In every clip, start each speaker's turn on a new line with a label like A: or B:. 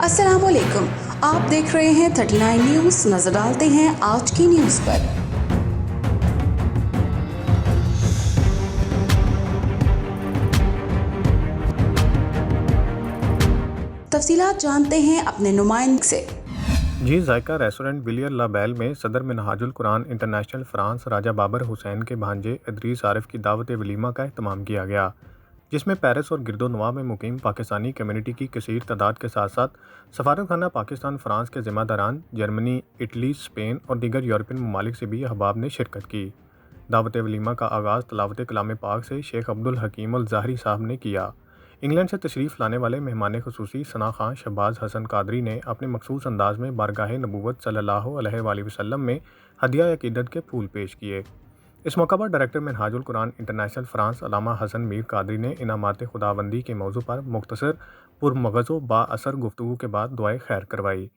A: अस्सलाम वालेकुम, आप देख रहे हैं 39 न्यूज़। नजर डालते हैं आज की न्यूज़ पर। तफसीलात जानते हैं अपने नुमाइंदे से।
B: जी जायका रेस्टोरेंट विलियर ला बेल में सदर मिनहाजुल कुरान इंटरनेशनल फ्रांस राजा बाबर हुसैन के भांजे इदरीस आरिफ की दावत वलीमा का अहतमाम किया गया, जिसमें पेरिस और गिरदोनवा में मुकीम पाकिस्तानी कम्युनिटी की कसीर तादाद के साथ साथ सफारतखाना पाकिस्तान फ्रांस के ज़िम्मेदारान जर्मनी, इटली, स्पेन और दीगर यूरोपियन ममालिक से भी अहबाब ने शिरकत की। दावत वलीमा का आगाज़ तलावत कलाम पाक से शेख अब्दुल हकीम अल ज़ाहरी साहब ने किया। इंग्लैंड से तशरीफ़ लाने वाले मेहमान खुसूसी सना खां शहबाज हसन कादरी ने अपने मखसूस अंदाज में बारगाह नबूवत सल्लल्लाहु अलैहि वसल्लम में हदिया अकीदत के फूल पेश किए। इस मौका पर director Minhajul Quran international France Allama Hasan Mir Qadri ने इनामात खुदाबंदी के मौजू पर मुख्तसर पुरमगज़ो बाअसर गुफ्तगू के बाद दुआए खैर करवाई।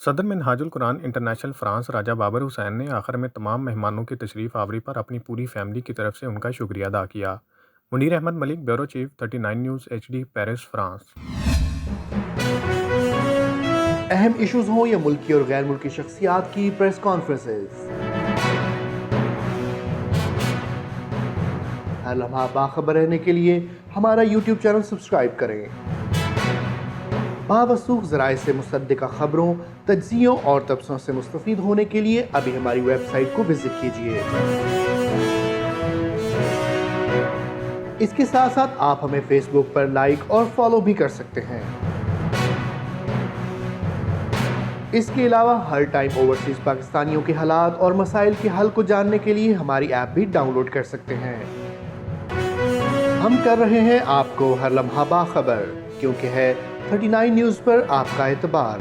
B: सदर मिनहाजुल कुरान इंटरनेशनल फ्रांस राजा बाबर हुसैन ने आखिर में तमाम मेहमानों की तशरीफ़ आवरी पर अपनी पूरी फैमिली की तरफ से उनका शुक्रिया अदा किया। Munir Ahmed Malik, bureau chief, 39 news HD, Paris, France.
C: अहम इश्यूज हों या मुल्की और गैर मुल्की शख्सियात की प्रेस कॉन्फ्रेंसेस, हर लम्हा बाखबर रहने के लिए हमारा YouTube चैनल सब्सक्राइब करें। बावसूख ज़राए से मुसद्दिक़ा खबरों, तज्ज़ियों और तबसरों से मुस्तफ़ीद होने के लिए अभी हमारी वेबसाइट को विजिट कीजिए। इसके साथ साथ आप हमें फेसबुक पर लाइक और फॉलो भी कर सकते हैं। इसके अलावा हर टाइम ओवरसीज़ पाकिस्तानियों के हालात और मसाइल के हल को जानने के लिए हमारी ऐप भी डाउनलोड कर सकते हैं। हम कर रहे हैं आपको हर लम्हा बाखबर, क्योंकि है 39 न्यूज़ पर आपका एतबार।